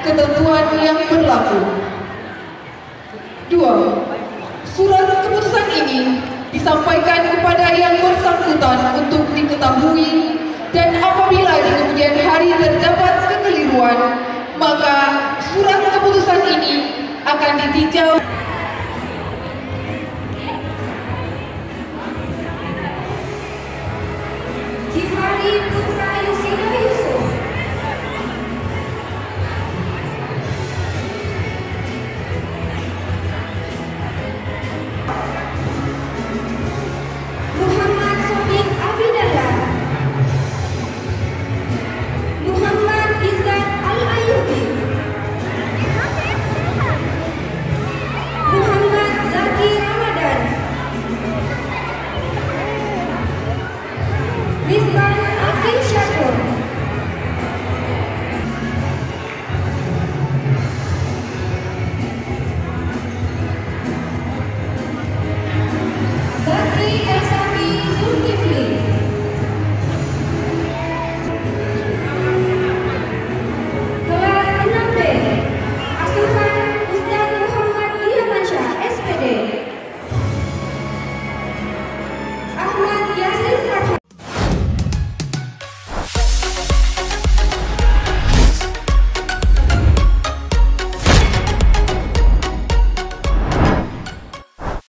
ketentuan yang berlaku. 2. Surat keputusan ini disampaikan kepada yang bersangkutan untuk diketahui, dan apabila di kemudian hari terdapat kekeliruan, maka surat keputusan ini akan ditinjau. Di hari